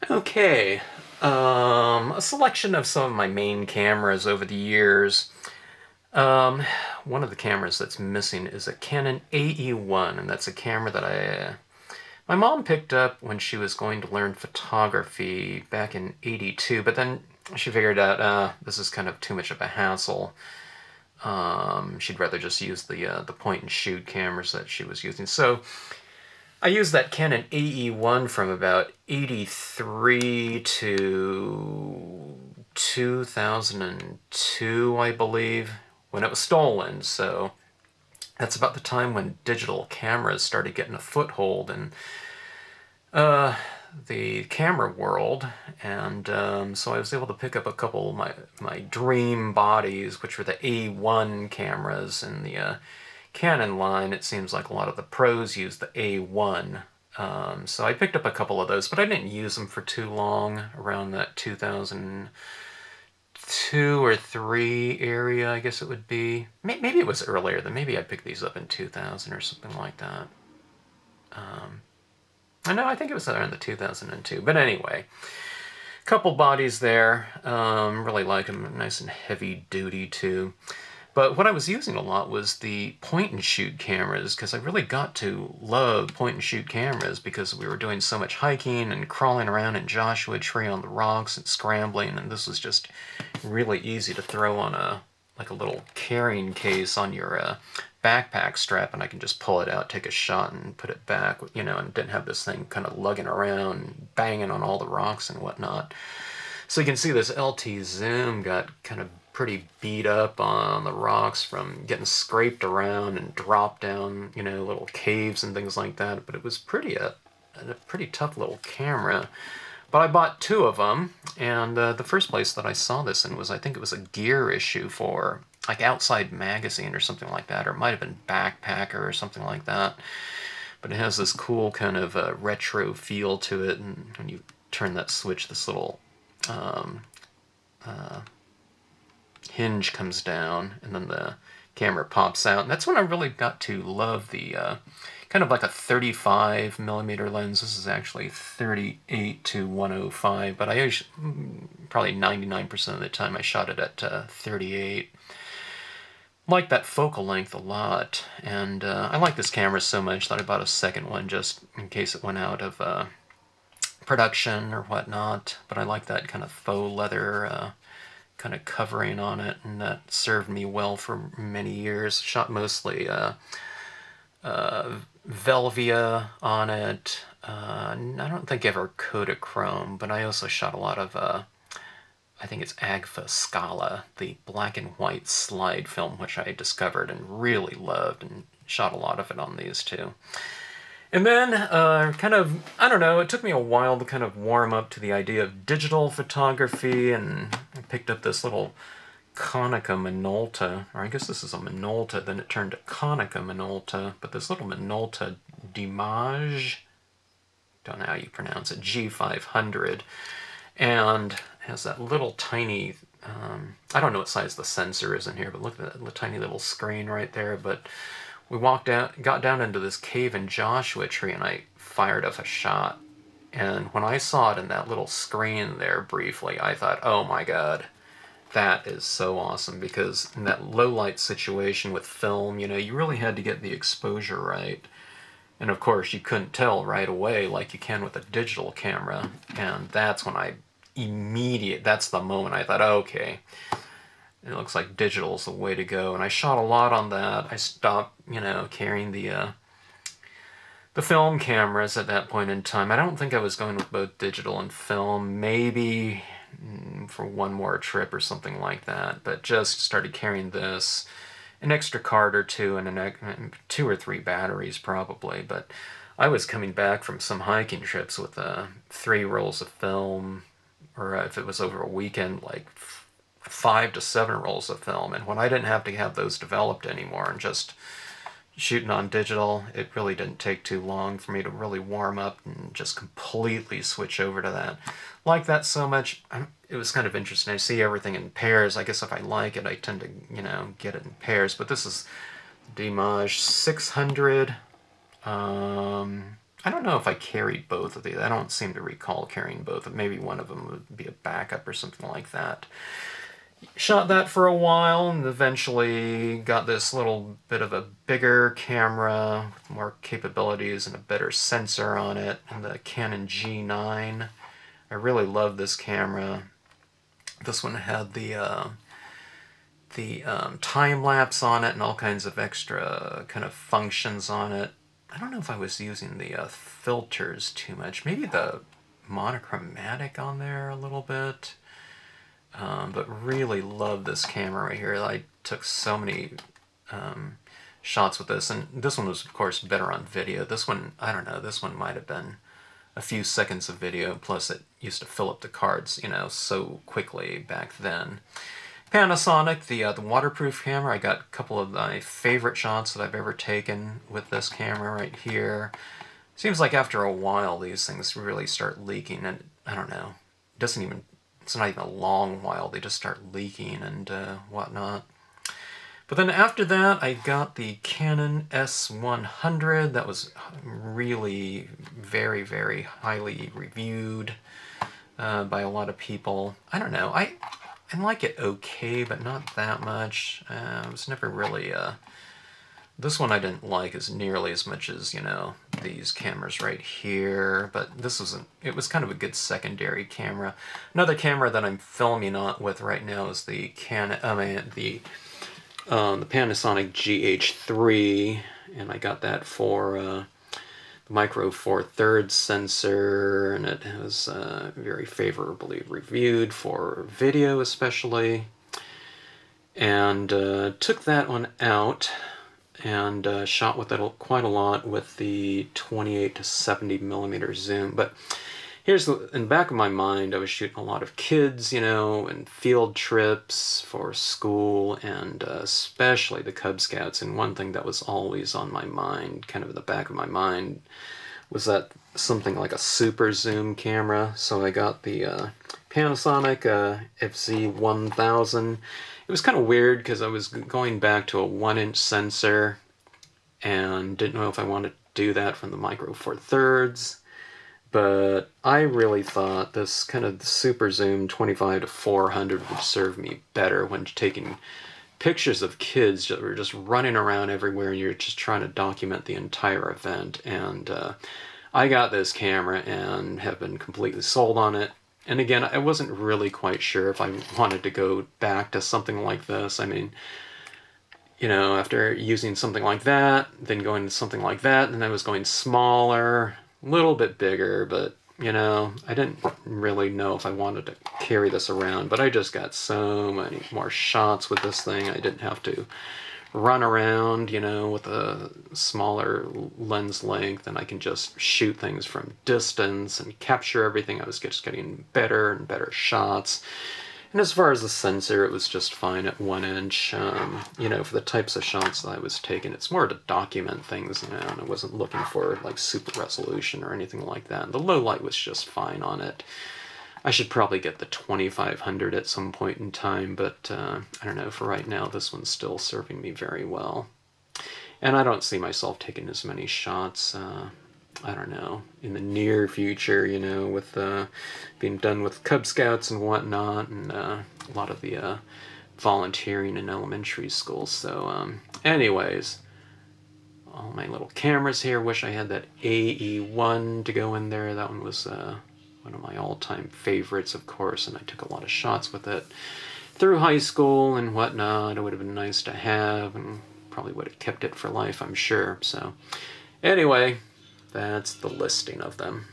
Okay, a selection of some of my main cameras over the years. Um, One of the cameras that's missing is a Canon AE1, and that's a camera that my mom picked up when she was going to learn photography back in '82, but then she figured out, this is kind of too much of a hassle. She'd rather just use the point and shoot cameras that she was using. So I used that Canon AE1 from about '83 to 2002, I believe, when it was stolen. So that's about the time when digital cameras started getting a foothold in uh, the camera world. And so I was able to pick up a couple of my dream bodies, which were the A1 cameras in the Canon line. It seems like a lot of the pros use the A1. So I picked up a couple of those, but I didn't use them for too long, around that 2002 or 3 area, I guess it would be. Maybe it was earlier, then maybe I picked these up in 2000 or something like that. I know, I think it was around the 2002. But anyway, couple bodies there. Really like them, nice and heavy duty too. But what I was using a lot was the point and shoot cameras, because I really got to love point and shoot cameras because we were doing so much hiking and crawling around in Joshua Tree on the rocks and scrambling, and this was just really easy to throw on a little carrying case on your backpack strap, and I can just pull it out, take a shot, and put it back, and didn't have this thing kind of lugging around, banging on all the rocks and whatnot. So you can see this LT Zoom got kind of pretty beat up on the rocks from getting scraped around and dropped down, little caves and things like that. But it was a pretty tough little camera. But I bought two of them, and the first place that I saw this in was, I think it was a gear issue for like Outside Magazine or something like that, or it might have been Backpacker or something like that. But it has this cool kind of retro feel to it, and when you turn that switch, this little um, hinge comes down, and then the camera pops out. And that's when I really got to love the kind of like a 35 millimeter lens. This is actually 38 to 105, but I usually, probably 99% of the time I shot it at 38. Like that focal length a lot, and I like this camera so much that I bought a second one just in case it went out of production or whatnot. But I like that kind of faux leather kind of covering on it, and that served me well for many years. Shot mostly Velvia on it. I don't think ever Kodachrome, but I also shot a lot of I think it's Agfa Scala, the black and white slide film, which I discovered and really loved, and shot a lot of it on these too. And then, I don't know, it took me a while to kind of warm up to the idea of digital photography, and I picked up this little Konica Minolta, or I guess this is a Minolta, then it turned to Konica Minolta, but this little Minolta Dimage, don't know how you pronounce it, G500, and has that little tiny, I don't know what size the sensor is in here, but look at that tiny little screen right there. But we got down into this cave in Joshua Tree, and I fired off a shot. And when I saw it in that little screen there briefly, I thought, oh my god, that is so awesome, because in that low light situation with film, you really had to get the exposure right. And of course, you couldn't tell right away like you can with a digital camera. And that's when that's the moment I thought, okay, it looks like digital's the way to go. And I shot a lot on that. I stopped, carrying the film cameras at that point in time. I don't think I was going with both digital and film, maybe for one more trip or something like that, but just started carrying this, an extra card or two, and 2 or 3 batteries probably. But I was coming back from some hiking trips with 3 rolls of film, or if it was over a weekend, like 5 to 7 rolls of film. And when I didn't have to have those developed anymore and just shooting on digital, it really didn't take too long for me to really warm up and just completely switch over to that. Like that so much. It was kind of interesting. I see everything in pairs. I guess if I like it, I tend to, get it in pairs. But this is Dimage 600. I don't know if I carried both of these. I don't seem to recall carrying both. Maybe one of them would be a backup or something like that. Shot that for a while and eventually got this little bit of a bigger camera with more capabilities and a better sensor on it, and the Canon G9. I really love this camera. This one had the time lapse on it and all kinds of extra kind of functions on it. I don't know if I was using the filters too much. Maybe the monochromatic on there a little bit. But really love this camera right here. I took so many shots with this, and this one was of course better on video. This one, I don't know, this one might have been a few seconds of video, plus it used to fill up the cards, you know, so quickly back then. Panasonic, the waterproof camera. I got a couple of my favorite shots that I've ever taken with this camera right here. Seems like after a while these things really start leaking, and I don't know, it doesn't even, it's not even a long while, they just start leaking and whatnot. But then after that, I got the Canon S100. That was really very, very highly reviewed by a lot of people. I don't know, I like it okay, but not that much. I was never really, this one I didn't like as nearly as much as, you know, these cameras right here, but this was, it was kind of a good secondary camera. Another camera that I'm filming on with right now is the the Panasonic GH3, and I got that for the micro four thirds sensor, and it was very favorably reviewed for video especially, and took that one out and shot with it quite a lot with the 28 to 70 millimeter zoom. But here's in the back of my mind, I was shooting a lot of kids, you know, and field trips for school, and especially the Cub Scouts. And one thing that was always on my mind, kind of in the back of my mind, was that something like a super zoom camera. So I got the Panasonic FZ1000. It was kind of weird because I was going back to a 1-inch sensor and didn't know if I wanted to do that from the micro four thirds. But I really thought this kind of super zoom 25 to 400 would serve me better when taking pictures of kids that were just running around everywhere and you're just trying to document the entire event. And I got this camera and have been completely sold on it. And again, I wasn't really quite sure if I wanted to go back to something like this. I mean, you know, after using something like that, then going to something like that, and I was going smaller, a little bit bigger, but, you know, I didn't really know if I wanted to carry this around. But I just got so many more shots with this thing. I didn't have to run around, you know, with a smaller lens length, and I can just shoot things from distance and capture everything. I was just getting better and better shots. And as far as the sensor, it was just fine at 1 inch. You know, for the types of shots that I was taking, it's more to document things, you know, and I wasn't looking for like super resolution or anything like that. And the low light was just fine on it. I should probably get the 2500 at some point in time, but I don't know, for right now this one's still serving me very well. And I don't see myself taking as many shots, I don't know, in the near future, you know, with being done with Cub Scouts and whatnot, and a lot of the volunteering in elementary school. So anyways, all my little cameras here. Wish I had that AE1 to go in there. That one was one of my all-time favorites, of course, and I took a lot of shots with it through high school and whatnot. It would have been nice to have, and probably would have kept it for life, I'm sure. So anyway, that's the listing of them.